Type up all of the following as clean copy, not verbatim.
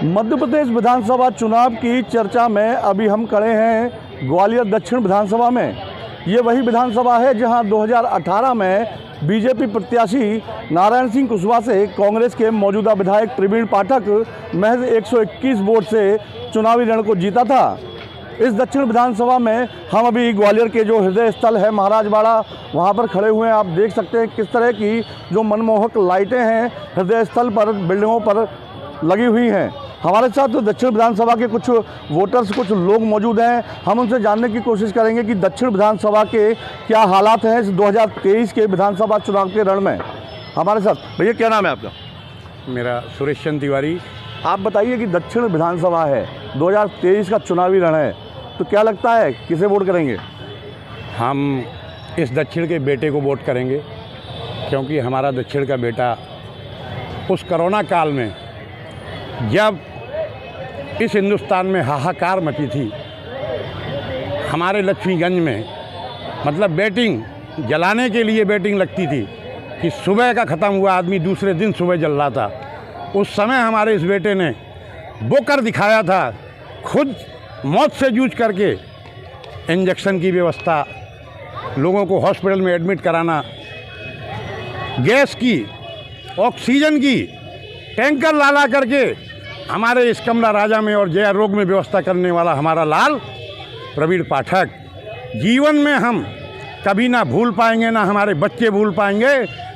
मध्य प्रदेश विधानसभा चुनाव की चर्चा में अभी हम खड़े हैं ग्वालियर दक्षिण विधानसभा में। ये वही विधानसभा है जहां 2018 में बीजेपी प्रत्याशी नारायण सिंह कुशवाहा से कांग्रेस के मौजूदा विधायक प्रवीण पाठक महज 121 वोट से चुनावी रण को जीता था। इस दक्षिण विधानसभा में हम अभी ग्वालियर के जो हृदय स्थल है महाराजवाड़ा, वहाँ पर खड़े हुए हैं। आप देख सकते हैं किस तरह की जो मनमोहक लाइटें हैं हृदय स्थल पर, बिल्डिंगों पर लगी हुई हैं। हमारे साथ तो दक्षिण विधानसभा के कुछ वोटर्स, कुछ लोग मौजूद हैं। हम उनसे जानने की कोशिश करेंगे कि दक्षिण विधानसभा के क्या हालात हैं इस 2023 के विधानसभा चुनाव के रण में। हमारे साथ भैया, क्या नाम है आपका? मेरा सुरेश चंद्र तिवारी। आप बताइए कि दक्षिण विधानसभा है, 2023 का चुनावी रण है, तो क्या लगता है किसे वोट करेंगे? हम इस दक्षिण के बेटे को वोट करेंगे, क्योंकि हमारा दक्षिण का बेटा उस कोरोना काल में जब इस हिंदुस्तान में हाहाकार मची थी, हमारे लक्ष्मीगंज में मतलब बेटिंग जलाने के लिए बेटिंग लगती थी कि सुबह का ख़त्म हुआ आदमी दूसरे दिन सुबह जल रहा था। उस समय हमारे इस बेटे ने वो कर दिखाया था, खुद मौत से जूझ करके इंजेक्शन की व्यवस्था, लोगों को हॉस्पिटल में एडमिट कराना, गैस की, ऑक्सीजन की टैंकर ला करके हमारे इस कमला राजा में और जया रोग में व्यवस्था करने वाला हमारा लाल प्रवीण पाठक जीवन में हम कभी ना भूल पाएंगे, ना हमारे बच्चे भूल पाएंगे,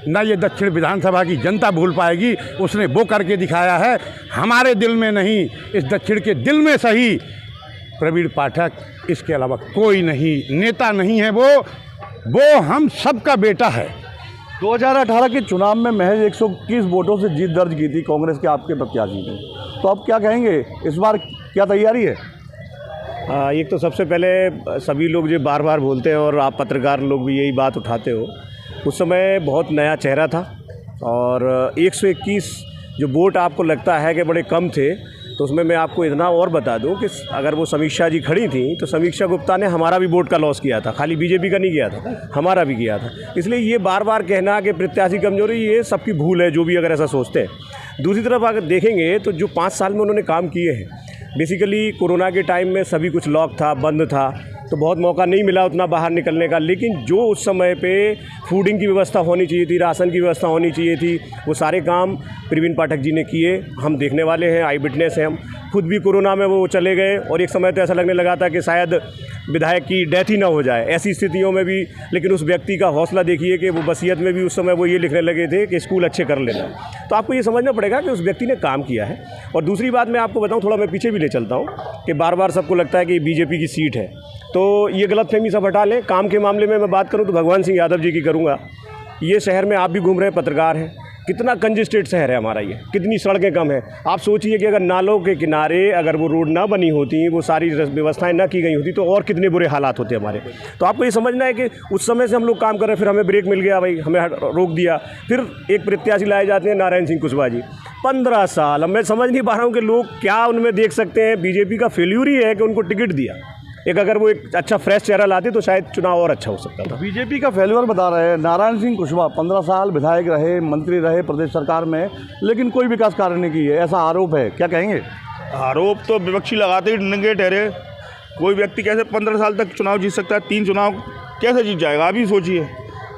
ना ये दक्षिण विधानसभा की जनता भूल पाएगी। उसने वो करके दिखाया है, हमारे दिल में नहीं, इस दक्षिण के दिल में सही प्रवीण पाठक, इसके अलावा कोई नहीं, नेता नहीं है वो हम सबका बेटा है। 2018 के चुनाव में महज 121 वोटों से जीत दर्ज की थी कांग्रेस के आपके प्रत्याशी ने, तो आप क्या कहेंगे, इस बार क्या तैयारी है? एक तो सबसे पहले सभी लोग जो बार बार बोलते हैं और आप पत्रकार लोग भी यही बात उठाते हो, उस समय बहुत नया चेहरा था और 121 जो वोट आपको लगता है कि बड़े कम थे, तो उसमें मैं आपको इतना और बता दूं कि अगर वो समीक्षा जी खड़ी थी तो समीक्षा गुप्ता ने हमारा भी वोट का लॉस किया था, खाली बीजेपी का नहीं किया था, हमारा भी किया था। इसलिए ये बार बार कहना कि प्रत्याशी कमजोरी, ये सबकी भूल है जो भी अगर ऐसा सोचते हैं। दूसरी तरफ अगर देखेंगे तो जो 5 साल में उन्होंने काम किए हैं, बेसिकली कोरोना के टाइम में सभी कुछ लॉक था, बंद था, तो बहुत मौका नहीं मिला उतना बाहर निकलने का, लेकिन जो उस समय पे फूडिंग की व्यवस्था होनी चाहिए थी, राशन की व्यवस्था होनी चाहिए थी, वो सारे काम प्रवीण पाठक जी ने किए। हम देखने वाले हैं, आई विटनेस हैं, हम खुद भी कोरोना में वो चले गए और एक समय तो ऐसा लगने लगा था कि शायद विधायक की डेथ ही ना हो जाए, ऐसी स्थितियों में भी, लेकिन उस व्यक्ति का हौसला देखिए कि वो वसीयत में भी उस समय वो ये लिखने लगे थे कि स्कूल अच्छे कर लेना। तो आपको ये समझना पड़ेगा कि उस व्यक्ति ने काम किया है। और दूसरी बात मैं आपको बताऊँ, थोड़ा मैं पीछे भी ले चलता हूँ कि बार बार सबको लगता है कि बीजेपी की सीट है, तो ये गलतफहमी सब हटा लें। काम के मामले में मैं बात करूं तो भगवान सिंह यादव जी की करूंगा। ये शहर में आप भी घूम रहे हैं, पत्रकार हैं, कितना कंजेस्टेड शहर है हमारा ये, कितनी सड़कें कम हैं। आप सोचिए कि अगर नालों के किनारे अगर वो रोड ना बनी होती, वो सारी व्यवस्थाएं ना की गई होती, तो और कितने बुरे हालात होते हमारे। तो आपको ये समझना है कि उस समय से हम लोग काम कर रहे हैं, फिर हमें ब्रेक मिल गया, भाई हमें रोक दिया, फिर एक प्रत्याशी लाए जाते हैं नारायण सिंह कुशवाहा जी, 15 साल। अब मैं समझ नहीं पा रहा हूँ कि लोग क्या उनमें देख सकते हैं। बीजेपी का फेल्यूर ही है कि उनको टिकट दिया। अगर वो एक अच्छा फ्रेश चेहरा लाते तो शायद चुनाव और अच्छा हो सकता था। बीजेपी का फेल्यूर बता रहे हैं नारायण सिंह कुशवाहा, 15 साल विधायक रहे, मंत्री रहे प्रदेश सरकार में, लेकिन कोई विकास कार्य नहीं किए, ऐसा आरोप है, क्या कहेंगे? आरोप तो विपक्षी लगाते ही नंगे ठहरे। कोई व्यक्ति कैसे 15 साल तक चुनाव जीत सकता है? 3 चुनाव कैसे जीत जाएगा? आप ही सोचिए।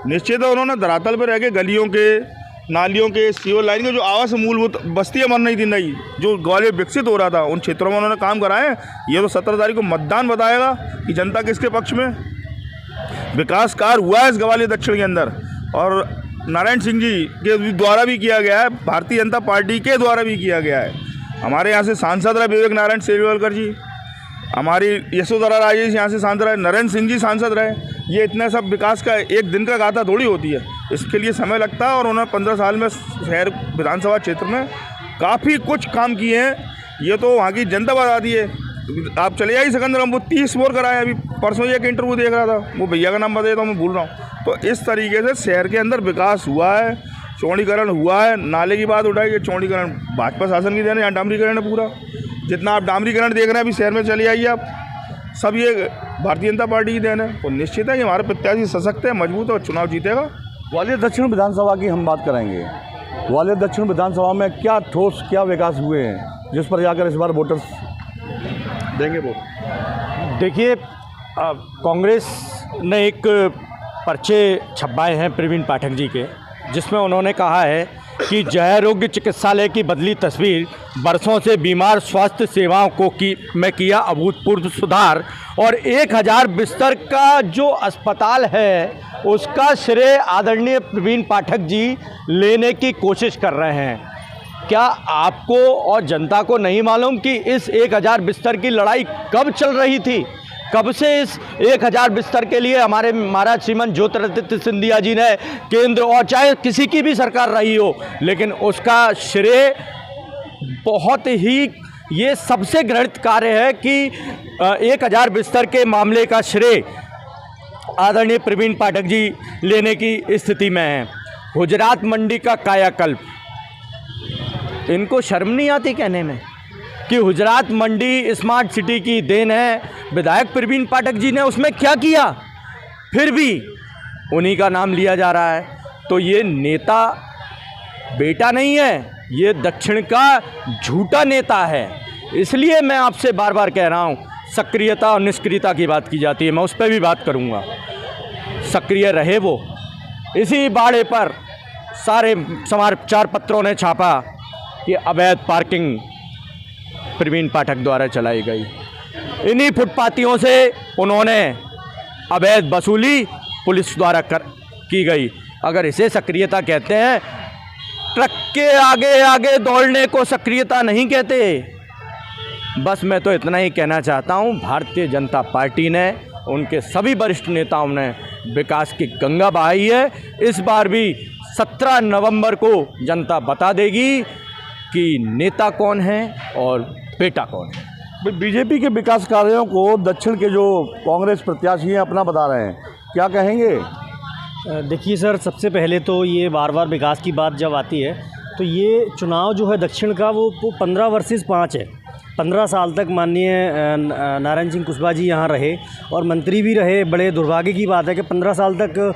निश्चित है उन्होंने धरातल पर रह के गलियों के, नालियों के, सीवर लाइन के जो आवास मूलभूत बस्तियाँ बन रही थी, नहीं जो ग्वालियर विकसित हो रहा था, उन क्षेत्रों में उन्होंने काम कराए। ये तो 17 तारीख को मतदान बताएगा कि जनता किसके पक्ष में। विकास कार्य हुआ है इस ग्वालियर दक्षिण के अंदर, और नारायण सिंह जी के द्वारा भी किया गया है, भारतीय जनता पार्टी के द्वारा भी किया गया है। हमारे यहाँ से सांसद रहे विवेक नारायण सेलवलकर जी, हमारी यशोधरा राजे यहाँ से सांसद रहे, नरेंद्र सिंह जी सांसद रहे। ये इतने सब विकास का एक दिन का गाथा थोड़ी होती है, इसके लिए समय लगता है। और उन्होंने 15 साल में शहर विधानसभा क्षेत्र में काफ़ी कुछ काम किए हैं, ये तो वहाँ की जनता बताती है। आप चले जाइए सिकंदर, वो 30 बोर कराए। अभी परसों एक इंटरव्यू देख रहा था, वो भैया का नाम बता देता हूँ, मैं भूल रहा हूँ। तो इस तरीके से शहर के अंदर विकास हुआ है, चौड़ीकरण हुआ है। नाले की बात उठाई, चौड़ीकरण भाजपा शासन की देन है, यहाँ डामरीकरण है पूरा। जितना आप डामरीकरण देख रहे हैं अभी शहर में चले आइए आप, सब ये भारतीय जनता पार्टी की देन है। तो निश्चित है कि हमारे प्रत्याशी सशक्त है, मजबूत है और चुनाव जीतेगा। ग्वालियर दक्षिण विधानसभा की हम बात करेंगे। ग्वालियर दक्षिण विधानसभा में क्या ठोस, क्या विकास हुए हैं? जिस पर जाकर इस बार वोटर्स देंगे वोट? देखिए, कांग्रेस ने एक पर्चे छपवाए हैं प्रवीण पाठक जी के, जिसमें उन्होंने कहा है कि जयारोग्य चिकित्सालय की बदली तस्वीर, बरसों से बीमार स्वास्थ्य सेवाओं को में किया अभूतपूर्व सुधार, और 1000 बिस्तर का जो अस्पताल है उसका श्रेय आदरणीय प्रवीण पाठक जी लेने की कोशिश कर रहे हैं। क्या आपको और जनता को नहीं मालूम कि इस 1000 बिस्तर की लड़ाई कब चल रही थी? कब से इस 1000 बिस्तर के लिए हमारे महाराज श्रीमान ज्योतिरादित्य सिंधिया जी ने केंद्र और चाहे किसी की भी सरकार रही हो, लेकिन उसका श्रेय बहुत ही, ये सबसे घृणित कार्य है कि 1000 बिस्तर के मामले का श्रेय आदरणीय प्रवीण पाठक जी लेने की स्थिति में हैं। गुजरात मंडी का कायाकल्प, इनको शर्म नहीं आती कहने में कि गुजरात मंडी स्मार्ट सिटी की देन है, विधायक प्रवीण पाठक जी ने उसमें क्या किया, फिर भी उन्हीं का नाम लिया जा रहा है। तो ये नेता बेटा नहीं है, ये दक्षिण का झूठा नेता है। इसलिए मैं आपसे बार बार कह रहा हूँ, सक्रियता और निष्क्रियता की बात की जाती है, मैं उस पर भी बात करूँगा। सक्रिय रहे वो। इसी बाड़े पर सारे समाचार पत्रों ने छापा कि अवैध पार्किंग प्रवीण पाठक द्वारा चलाई गई। इन्हीं फुटपाथियों से उन्होंने अवैध वसूली पुलिस द्वारा की गई। अगर इसे सक्रियता कहते हैं, ट्रक के आगे आगे दौड़ने को सक्रियता नहीं कहते। बस मैं तो इतना ही कहना चाहता हूं, भारतीय जनता पार्टी ने, उनके सभी वरिष्ठ नेताओं ने विकास की गंगा बहाई है। इस बार भी 17 नवंबर को जनता बता देगी कि नेता कौन है और बेटा कौन है। बीजेपी के विकास कार्यों को दक्षिण के जो कांग्रेस प्रत्याशी हैं अपना बता रहे हैं, क्या कहेंगे? देखिए सर, सबसे पहले तो ये बार बार विकास की बात जब आती है तो ये चुनाव जो है दक्षिण का वो 15 वर्सेस 5 है। 15 साल तक माननीय नारायण सिंह कुशवाहा जी यहाँ रहे और मंत्री भी रहे। बड़े दुर्भाग्य की बात है कि 15 साल तक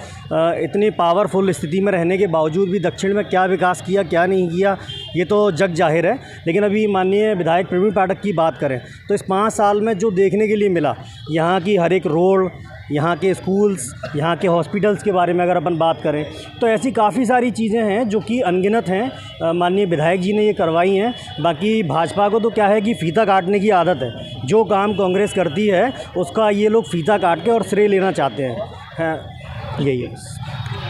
इतनी पावरफुल स्थिति में रहने के बावजूद भी दक्षिण में क्या विकास किया क्या नहीं किया ये तो जग जाहिर है। लेकिन अभी माननीय विधायक प्रवीण पाठक की बात करें तो इस 5 साल में जो देखने के लिए मिला, यहाँ की हर एक रोड, यहाँ के स्कूल्स, यहाँ के हॉस्पिटल्स के बारे में अगर अपन बात करें तो ऐसी काफ़ी सारी चीज़ें हैं जो कि अनगिनत हैं। माननीय विधायक जी ने ये करवाई हैं। बाकी भाजपा को तो क्या है कि फीता काटने की आदत है। जो काम कांग्रेस करती है उसका ये लोग फीता काट के और श्रेय लेना चाहते हैं। यही है।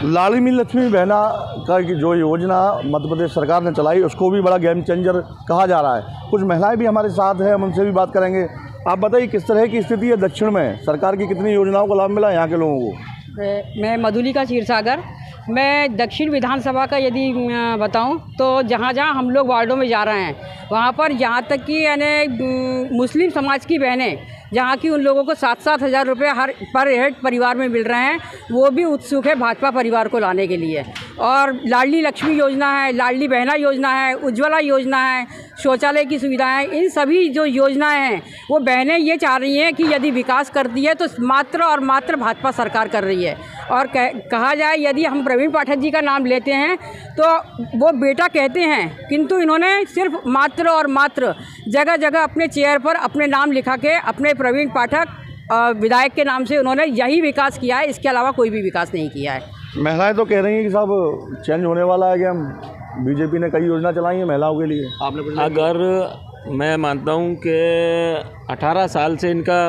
लाडली लक्ष्मी बहना का जो योजना मध्य प्रदेश सरकार ने चलाई, उसको भी बड़ा गेम चेंजर कहा जा रहा है। कुछ महिलाएं भी हमारे साथ हैं, हम उनसे भी बात करेंगे। आप बताइए किस तरह की स्थिति है दक्षिण में, सरकार की कितनी योजनाओं का लाभ मिला यहाँ के लोगों को? मैं मधुलिका क्षीरसागर। मैं दक्षिण विधानसभा का यदि बताऊं तो जहाँ जहाँ हम लोग वार्डों में जा रहे हैं वहाँ पर यहाँ तक कि यानी मुस्लिम समाज की बहनें जहाँ की उन लोगों को 7-7 हज़ार रुपये हर पर हेड परिवार में मिल रहे हैं, वो भी उत्सुक है भाजपा परिवार को लाने के लिए। और लाडली लक्ष्मी योजना है, लाडली बहना योजना है, उज्ज्वला योजना है, शौचालय की सुविधाएं, इन सभी जो योजनाएं हैं वो बहनें ये चाह रही हैं कि यदि विकास करती है तो मात्र और मात्र भाजपा सरकार कर रही है। और कहा जाए यदि हम प्रवीण पाठक जी का नाम लेते हैं तो वो बेटा कहते हैं, किंतु इन्होंने सिर्फ मात्र और मात्र जगह जगह अपने चेयर पर अपने नाम लिखा के अपने प्रवीण पाठक विधायक के नाम से उन्होंने यही विकास किया है, इसके अलावा कोई भी विकास नहीं किया है। महिलाएं तो कह रही हैं कि साहब चेंज होने वाला है कि हम बीजेपी ने कई योजना चलाई हैं महिलाओं के लिए। आपने अगर मैं मानता हूँ कि 18 साल से इनका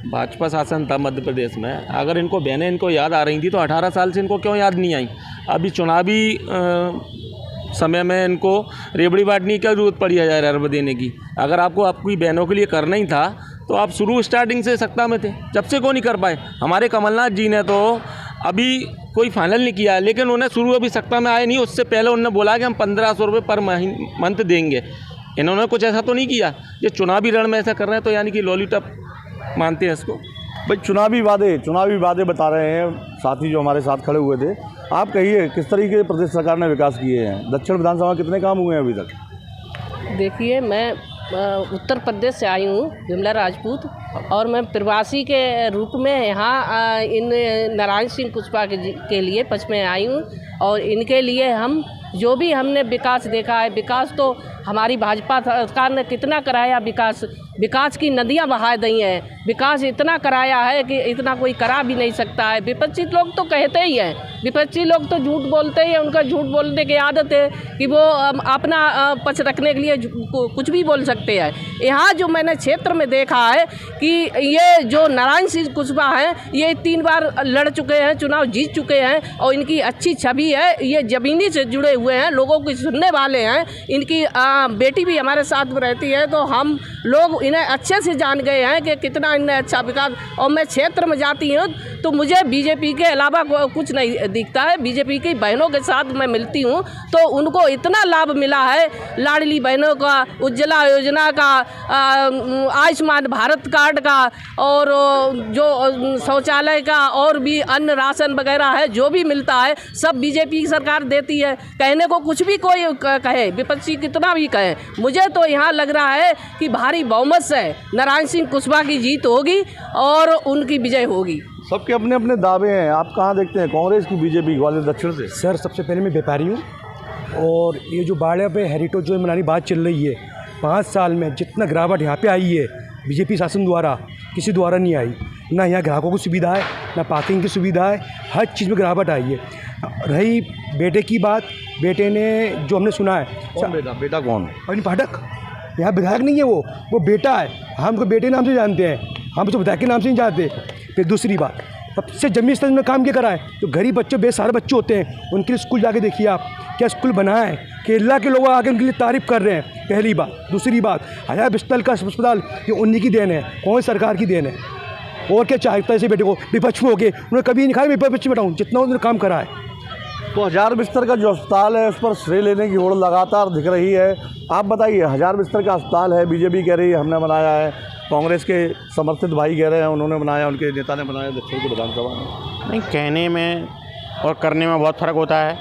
भाजपा शासन था मध्य प्रदेश में, अगर इनको बहनें इनको याद आ रही थी तो 18 साल से इनको क्यों याद नहीं आई? अभी चुनावी समय में इनको रेबड़ी बांटने की क्या जरूरत पड़ी 1000 रुपये देने की? अगर आपको आपकी बहनों के लिए करना ही था तो आप शुरू स्टार्टिंग से सत्ता में थे, जब से क्यों नहीं कर पाए? हमारे कमलनाथ जी ने तो अभी कोई फाइनल नहीं किया है, लेकिन उन्हें शुरू अभी सत्ता में आए नहीं, उससे पहले उन्होंने बोला कि हम 1500 रुपये पर मंथ देंगे। इन्होंने कुछ ऐसा तो नहीं किया। ये चुनावी रण में ऐसा कर रहे हैं तो यानी कि लॉलीपॉप मानते हैं इसको। भाई चुनावी वादे बता रहे हैं साथी जो हमारे साथ खड़े हुए थे। आप कहिए किस तरीके से प्रदेश सरकार ने विकास किए हैं? दक्षिण विधानसभा में कितने काम हुए हैं अभी तक? देखिए, मैं उत्तर प्रदेश से आई हूँ, विमला राजपूत, और मैं प्रवासी के रूप में यहाँ इन नारायण सिंह कुशवाहा के लिए पच में आई हूँ। और इनके लिए हम जो भी हमने विकास देखा है, विकास तो हमारी भाजपा सरकार ने कितना कराया विकास की नदियां बहा दी हैं। विकास इतना कराया है कि इतना कोई करा भी नहीं सकता है। विपक्षी लोग तो कहते ही हैं, विपक्षी लोग तो झूठ बोलते ही हैं। उनका झूठ बोलने की आदत है कि वो अपना पक्ष रखने के लिए कुछ भी बोल सकते हैं। यहाँ जो मैंने क्षेत्र में देखा है कि ये जो नारायण सिंह कुशवाहा हैं, ये 3 बार लड़ चुके हैं, चुनाव जीत चुके हैं और इनकी अच्छी छवि है। ये ज़मीनी से जुड़े हुए हैं, लोगों को सुनने वाले हैं। इनकी बेटी भी हमारे साथ में रहती है, तो हम लोग इन्हें अच्छे से जान गए हैं कि कितना इन्हें अच्छा विकास। और मैं क्षेत्र में जाती हूँ तो मुझे बीजेपी के अलावा कुछ नहीं दिखता है। बीजेपी की बहनों के साथ मैं मिलती हूँ तो उनको इतना लाभ मिला है, लाडली बहनों का, उज्ज्वला योजना का, आयुष्मान भारत कार्ड का, और जो शौचालय का और भी अन्य राशन वगैरह है जो भी मिलता है सब बीजेपी की सरकार देती है। कहने को कुछ भी कोई कहे, विपक्षी कितना भी कहे, मुझे तो यहाँ लग रहा है कि भारी बहुमत से नारायण सिंह कुशवाहा की जीत होगी और उनकी विजय होगी। सबके अपने अपने दावे हैं, आप कहाँ देखते हैं, कांग्रेस की बीजेपी ग्वालियर दक्षिण से? सर सबसे पहले मैं व्यापारी हूँ और ये जो बाढ़ पे हेरिटेज जो मनानी बात चल रही है, 5 साल में जितना गिरावट यहाँ पे आई है बीजेपी शासन द्वारा किसी द्वारा नहीं आई। ना यहाँ ग्राहकों की सुविधा है, ना पार्किंग की सुविधा है, हर चीज़ में गिरावट आई है। रही बेटे की बात, बेटे ने जो हमने सुना है, कौन बेटा कौन? प्रवीण पाठक यहाँ विधायक नहीं है, वो बेटा है। हम उनको बेटे नाम से जानते हैं, हम तो विधायक के नाम से नहीं जानते। फिर दूसरी बात, सबसे जमीनी स्तर में काम क्या करा है, जो गरीब बच्चे बेसहारा बच्चे होते हैं उनके लिए स्कूल जाके देखिए आप, क्या स्कूल बना है। केरला के लोग आके उनके लिए तारीफ़ कर रहे हैं, पहली बात। दूसरी बात, 1000 बिस्तर का अस्पताल ये उन्हीं की देन है, कौन सरकार की देन है। और क्या चाहता है इसे बेटे को विपक्ष में होके, उन्होंने कभी नहीं कहा मैं विपक्ष में बैठाऊँ, जितना उन्होंने काम करा है। तो 1000 बिस्तर का जो अस्पताल है उस पर श्रेय लेने की होड़ लगातार दिख रही है। आप बताइए, 1000 बिस्तर का अस्पताल है, बीजेपी कह रही है हमने बनाया है, कांग्रेस के समर्थित भाई कह रहे हैं उन्होंने बनाया, उनके नेता ने बनाया दक्षिण की विधानसभा में। नहीं, कहने में और करने में बहुत फ़र्क होता है।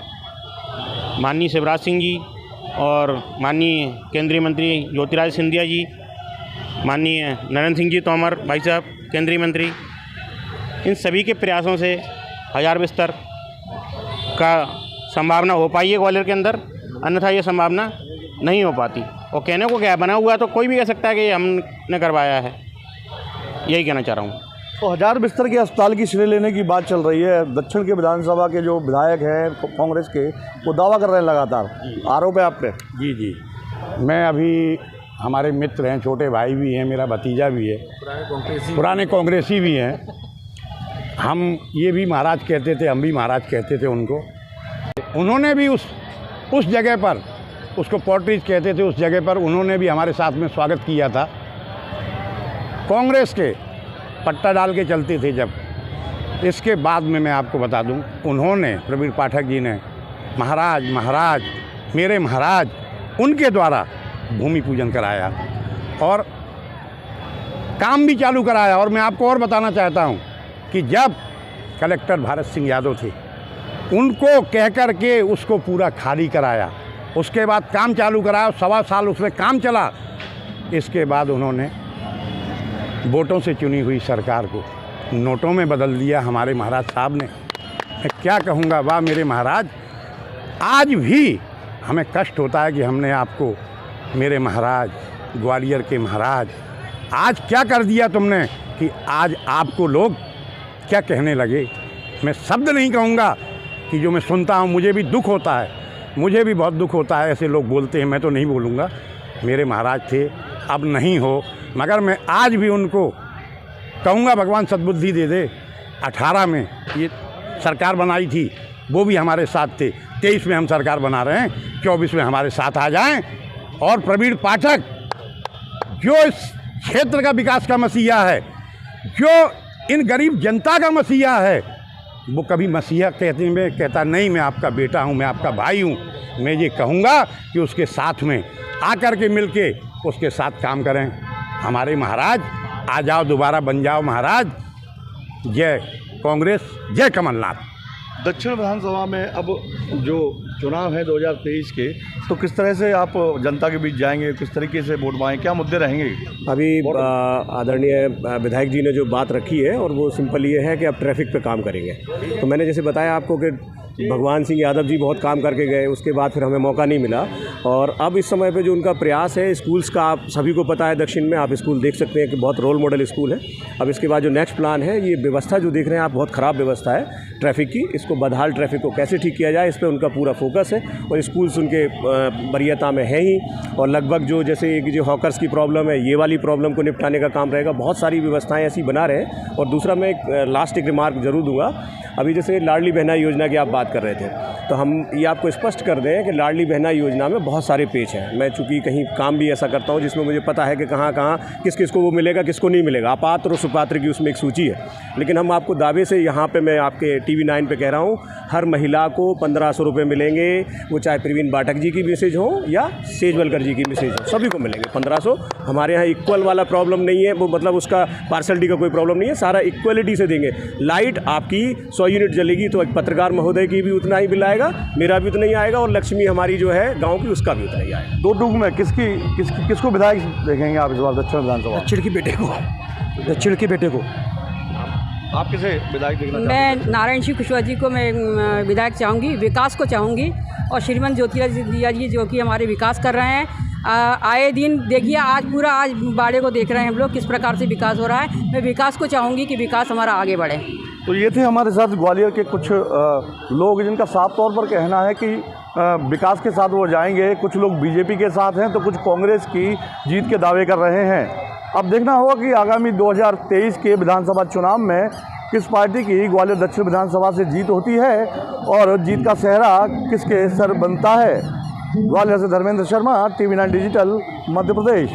माननीय शिवराज सिंह जी और माननीय केंद्रीय मंत्री ज्योतिरादित्य सिंधिया जी, माननीय नरेंद्र सिंह जी तोमर भाई साहब केंद्रीय मंत्री, इन सभी के प्रयासों से 1000 बिस्तर का संभावना हो पाई है ग्वालियर के अंदर, अन्यथा ये संभावना नहीं हो पाती। और कहने को क्या बना हुआ तो कोई भी कह सकता है कि हमने करवाया है, यही कहना चाह रहा हूँ। तो 1000 बिस्तर के अस्पताल की श्रेय लेने की बात चल रही है। दक्षिण के विधानसभा के जो विधायक हैं कांग्रेस के, वो दावा कर रहे हैं लगातार, आरोप है आप पे। जी, मैं अभी, हमारे मित्र हैं, छोटे भाई भी हैं, मेरा भतीजा भी है, पुराने कांग्रेसी भी हैं। हम ये भी महाराज कहते थे, हम भी महाराज कहते थे उनको। उन्होंने भी उस जगह पर, उसको पोर्ट्रीज कहते थे, उस जगह पर उन्होंने भी हमारे साथ में स्वागत किया था। कांग्रेस के पट्टा डाल के चलते थे जब। इसके बाद में मैं आपको बता दूं, उन्होंने, प्रवीण पाठक जी ने, महाराज मेरे महाराज, उनके द्वारा भूमि पूजन कराया और काम भी चालू कराया। और मैं आपको और बताना चाहता हूं कि जब कलेक्टर भारत सिंह यादव थे, उनको कह कर के उसको पूरा खाली कराया, उसके बाद काम चालू कराया, 1.25 साल उसमें काम चला। इसके बाद उन्होंने वोटों से चुनी हुई सरकार को नोटों में बदल दिया हमारे महाराज साहब ने। मैं क्या कहूँगा, वाह मेरे महाराज। आज भी हमें कष्ट होता है कि हमने आपको, मेरे महाराज, ग्वालियर के महाराज, आज क्या कर दिया तुमने कि आज आपको लोग क्या कहने लगे। मैं शब्द नहीं कहूँगा कि जो मैं सुनता हूँ, मुझे भी दुख होता है, मुझे भी बहुत दुख होता है। ऐसे लोग बोलते हैं, मैं तो नहीं बोलूँगा। मेरे महाराज थे, अब नहीं हो, मगर मैं आज भी उनको कहूँगा भगवान सद्बुद्धि दे दे। 18 में ये सरकार बनाई थी, वो भी हमारे साथ थे। 23 में हम सरकार बना रहे हैं, 24 में हमारे साथ आ जाएं। और प्रवीण पाठक जो इस क्षेत्र का विकास का मसीहा है, जो इन गरीब जनता का मसीहा है, वो कभी मसीहा कहता नहीं, मैं आपका बेटा हूँ, मैं आपका भाई हूँ। मैं ये कहूँगा कि उसके साथ में आकर के मिल के उसके साथ काम करें। हमारे महाराज, आ जाओ, दोबारा बन जाओ महाराज। जय कांग्रेस, जय कमलनाथ। दक्षिण विधानसभा में अब जो चुनाव है 2023 के, तो किस तरह से आप जनता के बीच जाएंगे, किस तरीके से वोट मांगेंगे, क्या मुद्दे रहेंगे? अभी आदरणीय विधायक जी ने जो बात रखी है, और वो सिंपल ये है कि अब ट्रैफिक पे काम करेंगे। तो मैंने जैसे बताया आपको कि भगवान सिंह यादव जी बहुत काम करके गए, उसके बाद फिर हमें मौका नहीं मिला और अब इस समय पे जो उनका प्रयास है स्कूल्स का, आप सभी को पता है दक्षिण में आप स्कूल देख सकते हैं कि बहुत रोल मॉडल स्कूल है। अब इसके बाद जो नेक्स्ट प्लान है, ये व्यवस्था जो देख रहे हैं आप, बहुत ख़राब व्यवस्था है ट्रैफिक की, इसको बदहाल ट्रैफिक को कैसे ठीक किया जाए, इस पर उनका पूरा फोकस है। और स्कूल्स उनके वरीयता में है ही, और लगभग जो जैसे कि जो हॉकर्स की प्रॉब्लम है, ये वाली प्रॉब्लम को निपटाने का काम रहेगा। बहुत सारी व्यवस्थाएँ ऐसी बना रहे हैं। और दूसरा मैं एक लास्ट एक रिमार्क ज़रूर दूँगा, अभी जैसे लाडली बहना योजना की आप बात कर रहे थे, तो हम ये आपको स्पष्ट कर दें कि लाडली बहना योजना में बहुत सारे पेच हैं। मैं चूँकि कहीं काम भी ऐसा करता हूँ जिसमें मुझे पता है कि कहाँ कहाँ किस किस को वो मिलेगा, किसको नहीं मिलेगा। अपात्र और सुपात्र की उसमें एक सूची है, लेकिन हम आपको दावे से यहाँ पे मैं आपके TV 9 पे कह रहा हूँ, हर महिला को 1500 रुपये मिलेंगे। वो चाहे प्रवीण पाठक जी की मैसेज हो या सेजवलकर जी की मैसेज हो, सभी को मिलेंगे 1500। हमारे यहाँ इक्वल वाला प्रॉब्लम नहीं है, वो मतलब उसका पार्सलिटी का कोई प्रॉब्लम नहीं है, सारा इक्वलिटी से देंगे। लाइट आपकी 100 यूनिट जलेगी तो एक पत्रकार महोदय की भी उतना ही बिल आएगा, मेरा भी उतना ही आएगा, और लक्ष्मी हमारी जो है गांव की, उसका भी उतना ही आएगा। दो टूक में किसको विधायक देखेंगे आप इस बार दक्षिण विधानसभा? दक्षिण के बेटे को, दक्षिण के बेटे को। आप किसे विधायक देखना चाहते मैं नारायण सिंह कुशवाहा जी को मैं विधायक चाहूँगी, विकास को चाहूँगी। और श्रीमंत ज्योतिरादित्य सिंधिया जी जो कि हमारे विकास कर रहे हैं, आए दिन देखिए, आज बाड़े को देख रहे हैं हम लोग किस प्रकार से विकास हो रहा है। मैं विकास को चाहूँगी कि विकास हमारा आगे बढ़े। तो ये थे हमारे साथ ग्वालियर के कुछ लोग जिनका साफ तौर पर कहना है कि विकास के साथ वो जाएंगे। कुछ लोग बीजेपी के साथ हैं तो कुछ कांग्रेस की जीत के दावे कर रहे हैं। अब देखना होगा कि आगामी 2023 के विधानसभा चुनाव में किस पार्टी की ग्वालियर दक्षिण विधानसभा से जीत होती है और जीत का सेहरा किसके सर बनता है। ग्वालियर से धर्मेंद्र शर्मा, TV 9 डिजिटल, मध्य प्रदेश।